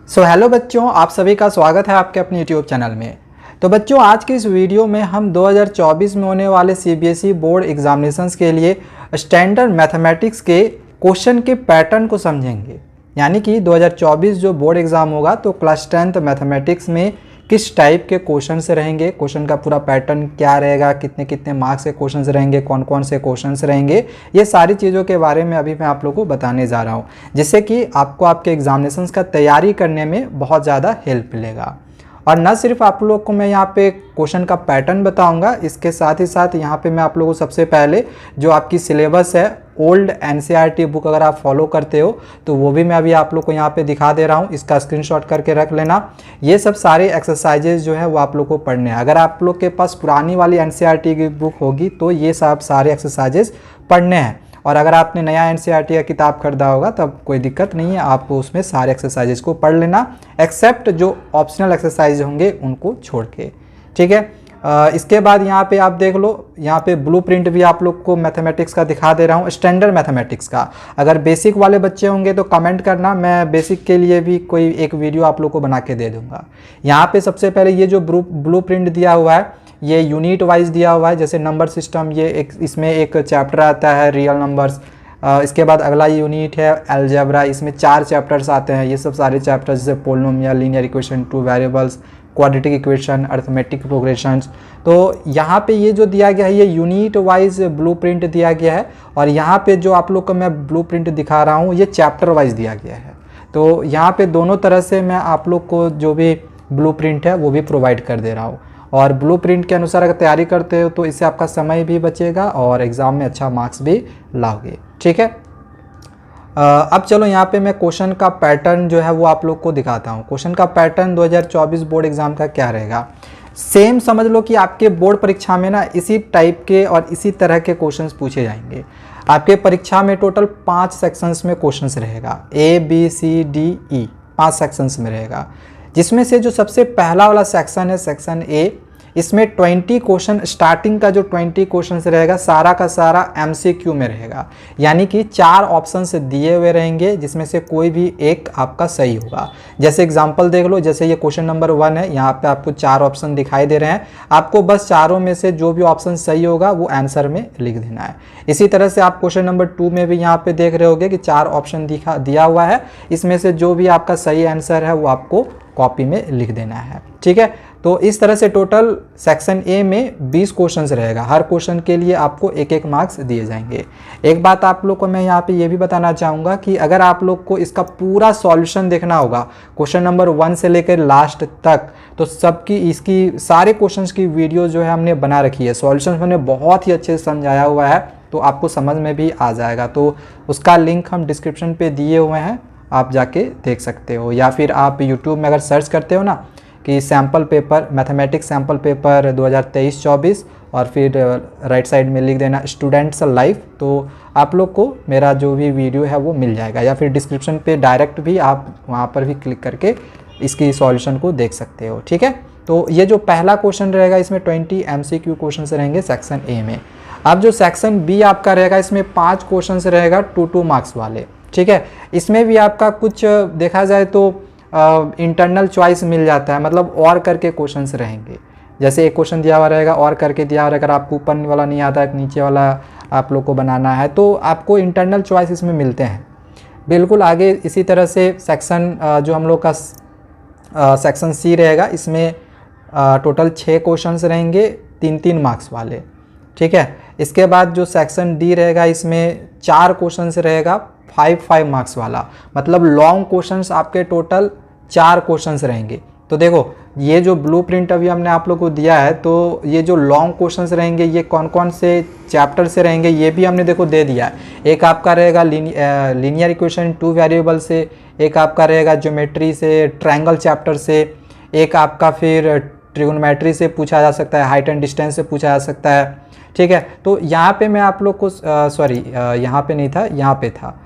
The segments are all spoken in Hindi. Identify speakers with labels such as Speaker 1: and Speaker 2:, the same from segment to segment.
Speaker 1: हेलो बच्चों, आप सभी का स्वागत है आपके अपने यूट्यूब चैनल में। तो बच्चों, आज की इस वीडियो में हम 2024 में होने वाले सीबीएसई बोर्ड एग्जामिनेशंस के लिए स्टैंडर्ड मैथमेटिक्स के क्वेश्चन के पैटर्न को समझेंगे। यानी कि 2024 जो बोर्ड एग्ज़ाम होगा तो क्लास 10th मैथमेटिक्स में किस टाइप के क्वेश्चन से रहेंगे, क्वेश्चन का पूरा पैटर्न क्या रहेगा, कितने कितने मार्क्स के क्वेश्चन रहेंगे, कौन कौन से क्वेश्चन रहेंगे, ये सारी चीज़ों के बारे में अभी मैं आप लोगों को बताने जा रहा हूँ, जिससे कि आपको आपके एग्जामिनेशंस का तैयारी करने में बहुत ज़्यादा हेल्प मिलेगा। और न सिर्फ आप लोग को मैं यहाँ पे क्वेश्चन का पैटर्न बताऊंगा, इसके साथ ही साथ यहाँ पे मैं आप लोगों को सबसे पहले जो आपकी सिलेबस है ओल्ड एनसीईआरटी बुक अगर आप फॉलो करते हो तो वो भी मैं अभी आप लोग को यहाँ पे दिखा दे रहा हूँ, इसका स्क्रीनशॉट करके रख लेना। ये सब सारे एक्सरसाइजेज जो है वो आप लोग को पढ़ने हैं। अगर आप लोग के पास पुरानी वाली एनसीईआरटी की बुक होगी तो ये सब सारे एक्सरसाइजेज पढ़ने हैं, और अगर आपने नया एनसीईआरटी का किताब खरीदा होगा तब कोई दिक्कत नहीं है, आप उसमें सारे एक्सरसाइजेज को पढ़ लेना, एक्सेप्ट जो ऑप्शनल एक्सरसाइज होंगे उनको छोड़ के। ठीक है। इसके बाद यहाँ पे आप देख लो, यहाँ पे ब्लूप्रिंट भी आप लोग को मैथमेटिक्स का दिखा दे रहा हूँ, स्टैंडर्ड मैथमेटिक्स का। अगर बेसिक वाले बच्चे होंगे तो कमेंट करना, मैं बेसिक के लिए भी कोई एक वीडियो आप लोग को बना के दे दूँगा। यहाँ पे सबसे पहले ये जो ब्लूप्रिंट दिया हुआ है ये यूनिट वाइज दिया हुआ है, जैसे नंबर सिस्टम, ये इसमें एक चैप्टर आता है रियल नंबर्स। इसके बाद अगला यूनिट है अलजेब्रा, इसमें 4 चैप्टर्स आते हैं। ये सब सारे चैप्टर्स जैसे polynomial, linear equation, 2 variables, quadratic equation, arithmetic progressions. तो यहाँ पे ये जो दिया गया है ये यूनिट वाइज ब्लूप्रिंट दिया गया है, और यहाँ पे जो आप लोग को मैं ब्लूप्रिंट दिखा रहा हूँ ये चैप्टर वाइज दिया गया है। तो यहाँ पे दोनों तरह से मैं आप लोग को जो भी ब्लूप्रिंट है वो भी प्रोवाइड कर दे रहा हूँ, और ब्लूप्रिंट के अनुसार अगर तैयारी करते हो तो इससे आपका समय भी बचेगा और एग्ज़ाम में अच्छा मार्क्स भी लाओगे। ठीक है। अब चलो यहाँ पे मैं क्वेश्चन का पैटर्न जो है वो आप लोग को दिखाता हूँ। क्वेश्चन का पैटर्न 2024 बोर्ड एग्जाम का क्या रहेगा, सेम समझ लो कि आपके बोर्ड परीक्षा में ना इसी टाइप के और इसी तरह के क्वेश्चंस पूछे जाएंगे। आपके परीक्षा में टोटल 5 सेक्शंस में क्वेश्चंस रहेगा, ABCDE 5 सेक्शंस में रहेगा, जिसमें से जो सबसे पहला वाला सेक्शन है सेक्शन ए, इसमें 20 क्वेश्चन, स्टार्टिंग का जो 20 क्वेश्चन रहेगा सारा का सारा MCQ में रहेगा। यानी कि 4 ऑप्शंस दिए हुए रहेंगे जिसमें से कोई भी एक आपका सही होगा। जैसे एग्जांपल देख लो, जैसे ये क्वेश्चन नंबर 1 है, यहाँ पे आपको 4 ऑप्शन दिखाई दे रहे हैं, आपको बस चारों में से जो भी ऑप्शन सही होगा वो आंसर में लिख देना है। इसी तरह से आप क्वेश्चन नंबर 2 में भी यहाँ पे देख रहे होगे कि 4 ऑप्शन दिया हुआ है, इसमें से जो भी आपका सही आंसर है वो आपको कॉपी में लिख देना है। ठीक है। तो इस तरह से टोटल सेक्शन ए में 20 क्वेश्चंस रहेगा, हर क्वेश्चन के लिए आपको एक एक मार्क्स दिए जाएंगे। एक बात आप लोग को मैं यहाँ पे ये भी बताना चाहूँगा कि अगर आप लोग को इसका पूरा सॉल्यूशन देखना होगा क्वेश्चन नंबर 1 से लेकर लास्ट तक, तो सबकी इसकी सारे क्वेश्चंस की वीडियो जो है हमने बना रखी है, सॉल्यूशन हमने बहुत ही अच्छे से समझाया हुआ है, तो आपको समझ में भी आ जाएगा। तो उसका लिंक हम डिस्क्रिप्शन पे दिए हुए हैं, आप जाके देख सकते हो, या फिर आप यूट्यूब में अगर सर्च करते हो ना कि sample paper, mathematics sample paper 2023-24, और फिर राइट साइड में लिख देना स्टूडेंट्स लाइफ, तो आप लोग को मेरा जो भी वीडियो है वो मिल जाएगा, या फिर डिस्क्रिप्शन पे डायरेक्ट भी आप वहाँ पर भी क्लिक करके इसकी सॉल्यूशन को देख सकते हो। ठीक है। तो ये जो पहला क्वेश्चन रहेगा इसमें 20 MCQ क्वेश्चन रहेंगे सेक्शन ए में। अब जो सेक्शन बी आपका रहेगा इसमें 5 क्वेश्चन रहेगा 2 मार्क्स वाले। ठीक है। इसमें भी आपका कुछ देखा जाए तो इंटरनल चॉइस मिल जाता है, मतलब और करके क्वेश्चंस रहेंगे। जैसे एक क्वेश्चन दिया हुआ रहेगा और करके दिया हुआ, अगर आपको ऊपर वाला नहीं आता है नीचे वाला आप लोग को बनाना है तो आपको इंटरनल चॉइस इसमें मिलते हैं बिल्कुल आगे। इसी तरह से सेक्शन जो हम लोग का सेक्शन सी रहेगा, इसमें टोटल 6 क्वेश्चंस रहेंगे 3 मार्क्स वाले। ठीक है। इसके बाद जो सेक्शन डी रहेगा इसमें 4 क्वेश्चंस रहेगा 5 मार्क्स वाला, मतलब लॉन्ग क्वेश्चंस आपके टोटल 4 क्वेश्चंस रहेंगे। तो देखो ये जो ब्लूप्रिंट अभी हमने आप लोग को दिया है, तो ये जो लॉन्ग क्वेश्चंस रहेंगे ये कौन कौन से चैप्टर से रहेंगे ये भी हमने देखो दे दिया है। एक आपका रहेगा लीनियर इक्वेशन 2 वेरिएबल से, एक आपका रहेगा ज्योमेट्री से, ट्रायंगल चैप्टर से, एक आपका फिर ट्रिगोनोमेट्री से पूछा जा सकता है, हाइट एंड डिस्टेंस से पूछा जा सकता है। ठीक है। तो यहाँ पे मैं आप लोग को यहाँ पे नहीं था, यहाँ पे था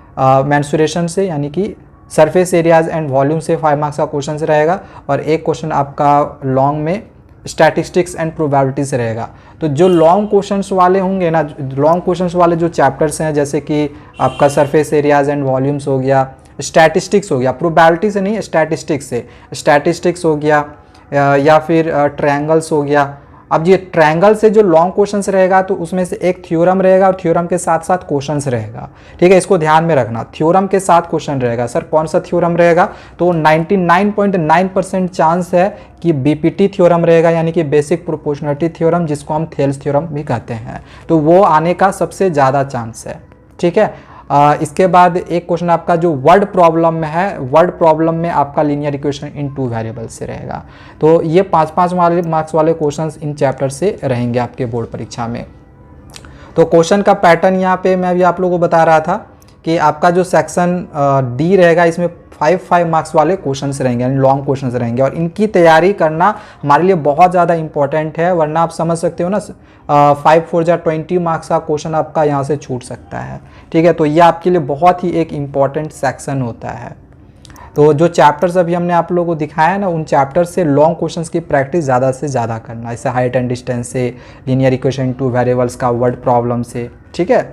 Speaker 1: मेंसुरेशन से, यानी कि सरफेस एरियाज एंड वॉल्यूम से 5 मार्क्स का क्वेश्चन रहेगा, और एक क्वेश्चन आपका लॉन्ग में स्टैटिस्टिक्स एंड प्रोबेबिलिटी से रहेगा। तो जो लॉन्ग क्वेश्चंस वाले होंगे ना, लॉन्ग क्वेश्चंस वाले जो चैप्टर्स हैं, जैसे कि आपका सरफेस एरियाज एंड वॉल्यूम्स हो गया, स्टैटिस्टिक्स हो गया, प्रोबेबिलिटी से नहीं स्टैटिस्टिक्स से, स्टैटिस्टिक्स हो गया या फिर ट्रायंगल्स हो गया। अब ये ट्रायंगल से जो लॉन्ग क्वेश्चंस रहेगा तो उसमें से एक थ्योरम रहेगा और थ्योरम के साथ साथ क्वेश्चंस रहेगा, ठीक है, इसको ध्यान में रखना। थ्योरम के साथ क्वेश्चन रहेगा। सर कौन सा थ्योरम रहेगा? तो 99.9% चांस है कि बीपीटी थ्योरम रहेगा, यानी कि बेसिक प्रोपोर्शनलिटी थ्योरम, जिसको हम थेल्स थ्योरम भी कहते हैं, तो वो आने का सबसे ज़्यादा चांस है, ठीक है। इसके बाद एक क्वेश्चन आपका जो वर्ड प्रॉब्लम में है, वर्ड प्रॉब्लम में आपका लीनियर इक्वेशन इन 2 वेरिएबल से रहेगा। तो ये 5-5 वाले मार्क्स वाले क्वेश्चंस इन चैप्टर से रहेंगे आपके बोर्ड परीक्षा में। तो क्वेश्चन का पैटर्न यहाँ पे मैं भी आप लोगों को बता रहा था कि आपका जो सेक्शन डी रहेगा इसमें 5 मार्क्स वाले क्वेश्चंस रहेंगे, यानी लॉन्ग क्वेश्चंस रहेंगे, और इनकी तैयारी करना हमारे लिए बहुत ज़्यादा इंपॉर्टेंट है, वरना आप समझ सकते हो ना 5 4 जा 20 मार्क्स का क्वेश्चन आपका यहाँ से छूट सकता है, ठीक है। तो ये आपके लिए बहुत ही एक इम्पॉर्टेंट सेक्शन होता है। तो जो चैप्टर्स अभी हमने आप लोगों को दिखाया ना, उन चैप्टर से लॉन्ग क्वेश्चंस की प्रैक्टिस ज़्यादा से ज़्यादा करना, जैसे हाइट एंड डिस्टेंस से, लीनियर इक्वेशन इन 2 वेरिएबल्स का वर्ड प्रॉब्लम से, ठीक है।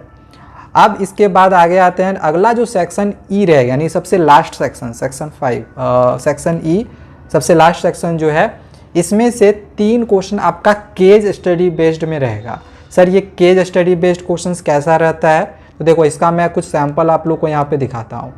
Speaker 1: अब इसके बाद आगे आते हैं, अगला जो सेक्शन ई रहेगा, यानी सबसे last section, section 5, section E सबसे लास्ट सेक्शन जो है, इसमें से 3 क्वेश्चन आपका केस स्टडी बेस्ड में रहेगा। सर ये केस स्टडी बेस्ड क्वेश्चंस कैसा रहता है? तो देखो इसका मैं कुछ सैंपल आप लोग को यहाँ पे दिखाता हूँ।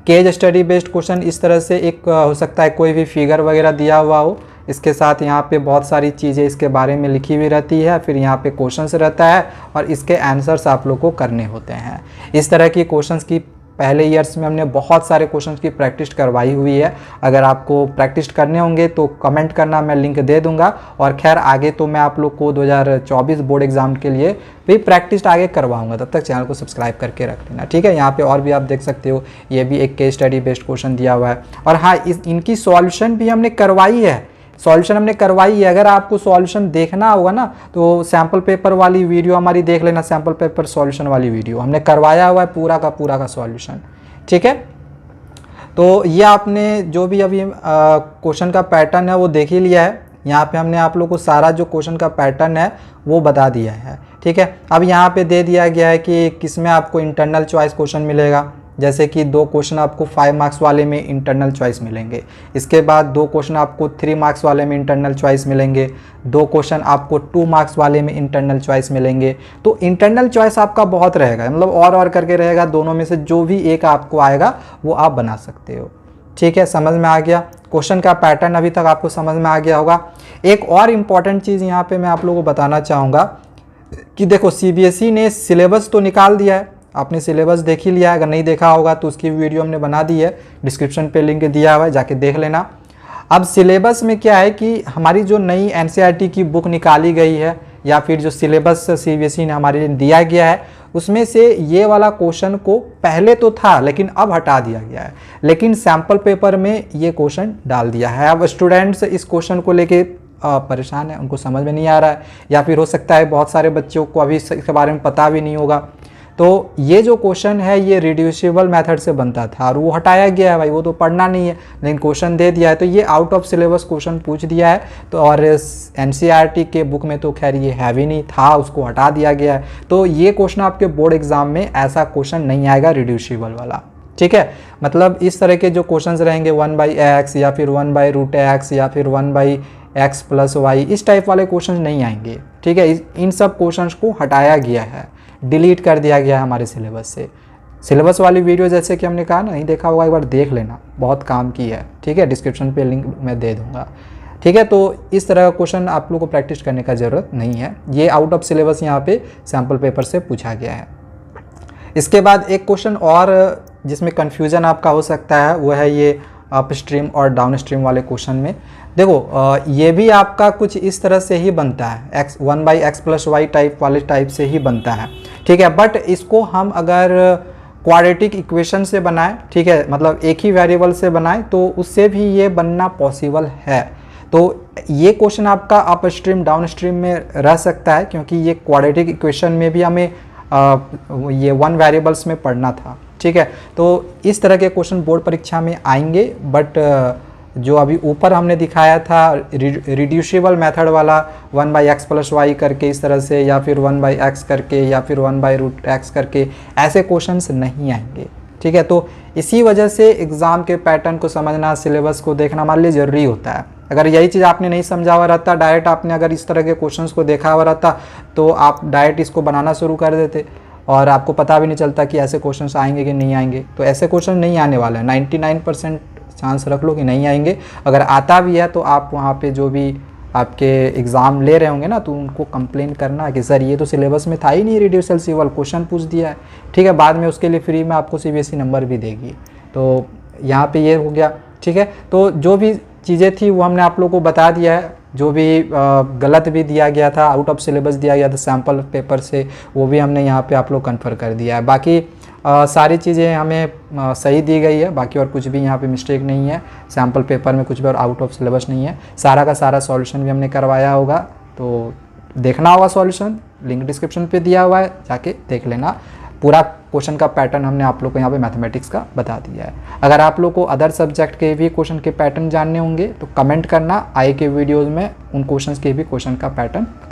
Speaker 1: केस स्टडी बेस्ड क्वेश्चन इस तरह से एक हो सकता है, कोई भी फिगर वगैरह दिया हुआ हो, इसके साथ यहाँ पे बहुत सारी चीज़ें इसके बारे में लिखी हुई रहती है, फिर यहाँ पे क्वेश्चंस रहता है और इसके आंसर्स आप लोग को करने होते हैं। इस तरह की क्वेश्चंस की पहले ईयर्स में हमने बहुत सारे क्वेश्चंस की प्रैक्टिस करवाई हुई है। अगर आपको प्रैक्टिस करने होंगे तो कमेंट करना, मैं लिंक दे दूंगा। और खैर आगे तो मैं आप लोग को 2024 बोर्ड एग्जाम के लिए भी प्रैक्टिस आगे करवाऊंगा, तब तक चैनल को सब्सक्राइब करके रख लेना, ठीक है। यहाँ पे और भी आप देख सकते हो, ये भी एक केस स्टडी बेस्ड क्वेश्चन दिया हुआ है। और हाँ, इनकी सॉल्यूशन भी हमने करवाई है, सॉल्यूशन हमने करवाई है। अगर आपको सॉल्यूशन देखना होगा ना तो सैम्पल पेपर वाली वीडियो हमारी देख लेना, सैम्पल पेपर सॉल्यूशन वाली वीडियो हमने करवाया हुआ है पूरा का सॉल्यूशन, ठीक है। तो ये आपने जो भी अभी क्वेश्चन का पैटर्न है वो देख ही लिया है। यहाँ पे हमने आप लोग को सारा जो क्वेश्चन का पैटर्न है वो बता दिया है, ठीक है। अब यहाँ पे दे दिया गया है कि किसमें आपको इंटरनल चॉइस क्वेश्चन मिलेगा, जैसे कि 2 क्वेश्चन आपको 5 मार्क्स वाले में इंटरनल चॉइस मिलेंगे, इसके बाद 2 क्वेश्चन आपको 3 मार्क्स वाले में इंटरनल चॉइस मिलेंगे, 2 क्वेश्चन आपको 2 मार्क्स वाले में इंटरनल चॉइस मिलेंगे। तो इंटरनल चॉइस आपका बहुत रहेगा, मतलब और करके रहेगा, दोनों में से जो भी एक आपको आएगा वो आप बना सकते हो, ठीक है। समझ में आ गया? क्वेश्चन का पैटर्न अभी तक आपको समझ में आ गया होगा। एक और इम्पॉर्टेंट चीज़ यहाँ पे मैं आप लोगों को बताना चाहूँगा कि देखो सीबीएसई ने सिलेबस तो निकाल दिया है, आपने सिलेबस देख ही लिया है। अगर नहीं देखा होगा तो उसकी वीडियो हमने बना दी है, डिस्क्रिप्शन पे लिंक दिया हुआ है, जाके देख लेना। अब सिलेबस में क्या है कि हमारी जो नई एनसीईआरटी की बुक निकाली गई है या फिर जो सिलेबस सीबीएसई ने हमारे लिए दिया गया है, उसमें से ये वाला क्वेश्चन को पहले तो था लेकिन अब हटा दिया गया है, लेकिन सैम्पल पेपर में ये क्वेश्चन डाल दिया है। अब स्टूडेंट्स इस क्वेश्चन को लेके परेशान है, उनको समझ में नहीं आ रहा है, या फिर हो सकता है बहुत सारे बच्चों को अभी इसके बारे में पता भी नहीं होगा। तो ये जो क्वेश्चन है ये रिड्यूसिबल मेथड से बनता था और वो हटाया गया है भाई, वो तो पढ़ना नहीं है, लेकिन क्वेश्चन दे दिया है। तो ये आउट ऑफ सिलेबस क्वेश्चन पूछ दिया है, तो और एनसीईआरटी के बुक में तो खैर ये है भी नहीं था, उसको हटा दिया गया है। तो ये क्वेश्चन आपके बोर्ड एग्जाम में ऐसा क्वेश्चन नहीं आएगा रिड्यूसिबल वाला, ठीक है। मतलब इस तरह के जो क्वेश्चंस रहेंगे 1/x या फिर 1/√x या फिर 1/x + y, इस टाइप वाले क्वेश्चंस नहीं आएंगे, ठीक है। इन सब क्वेश्चंस को हटाया गया है, डिलीट कर दिया गया है हमारे सिलेबस से। सिलेबस वाली वीडियो जैसे कि हमने कहा ना, नहीं देखा होगा एक बार देख लेना, बहुत काम की है, ठीक है। डिस्क्रिप्शन पे लिंक मैं दे दूंगा, ठीक है। तो इस तरह का क्वेश्चन आप लोग को प्रैक्टिस करने का ज़रूरत नहीं है, ये आउट ऑफ सिलेबस यहाँ पे सैम्पल पेपर से पूछा गया है। इसके बाद एक क्वेश्चन और जिसमें कन्फ्यूज़न आपका हो सकता है वो है ये अप स्ट्रीम और डाउन स्ट्रीम वाले क्वेश्चन में। देखो ये भी आपका कुछ इस तरह से ही बनता है, 1/x + y टाइप से ही बनता है, ठीक है। बट इसको हम अगर क्वाड्रेटिक इक्वेशन से बनाएं, ठीक है, मतलब एक ही वेरिएबल से बनाएं, तो उससे भी ये बनना पॉसिबल है। तो ये क्वेश्चन आपका अप स्ट्रीम डाउन स्ट्रीम में रह सकता है, क्योंकि ये क्वाड्रेटिक इक्वेशन में भी हमें ये 1 वेरिएबल्स में पढ़ना था, ठीक है। तो इस तरह के क्वेश्चन बोर्ड परीक्षा में आएंगे, बट जो अभी ऊपर हमने दिखाया था रिड्यूसिबल मेथड वाला 1/x + y करके इस तरह से, या फिर 1/x करके, या फिर 1/√x करके, ऐसे क्वेश्चंस नहीं आएंगे, ठीक है। तो इसी वजह से एग्ज़ाम के पैटर्न को समझना, सिलेबस को देखना हमारे लिए ज़रूरी होता है। अगर यही चीज़ आपने नहीं समझा हुआ रहता, डायरेक्ट आपने अगर इस तरह के क्वेश्चंस को देखा हुआ रहता तो आप डायरेक्ट इसको बनाना शुरू कर देते और आपको पता भी नहीं चलता कि ऐसे क्वेश्चंस आएंगे कि नहीं आएंगे। तो ऐसे क्वेश्चन नहीं आने वाले हैं, 99% चांस रख लो कि नहीं आएंगे। अगर आता भी है तो आप वहाँ पे जो भी आपके एग्ज़ाम ले रहे होंगे ना, तो उनको कंप्लेन करना कि सर ये तो सिलेबस में था ही नहीं, रेडियल सिवल क्वेश्चन पूछ दिया है, ठीक है। बाद में उसके लिए फ्री में आपको CBSE नंबर भी देगी। तो यहाँ पे ये हो गया, ठीक है। तो जो भी चीज़ें थी वो हमने आप लोगों को बता दिया है, जो भी गलत भी दिया गया था, आउट ऑफ सिलेबस दिया गया था सैम्पल पेपर से, वो भी हमने यहाँ पे आप लोग कन्फर्म कर दिया है। बाकी सारी चीज़ें हमें सही दी गई है, बाकी और कुछ भी यहाँ पे मिस्टेक नहीं है, सैम्पल पेपर में कुछ भी और आउट ऑफ सिलेबस नहीं है। सारा का सारा सॉल्यूशन भी हमने करवाया होगा, तो देखना होगा सॉल्यूशन, लिंक डिस्क्रिप्शन पे दिया हुआ है, जाके देख लेना। पूरा क्वेश्चन का पैटर्न हमने आप लोग को यहाँ पे मैथमेटिक्स का बता दिया है। अगर आप लोग को अदर सब्जेक्ट के भी क्वेश्चन के पैटर्न जानने होंगे तो कमेंट करना, आए के वीडियोज़ में उन क्वेश्चन के भी क्वेश्चन का पैटर्न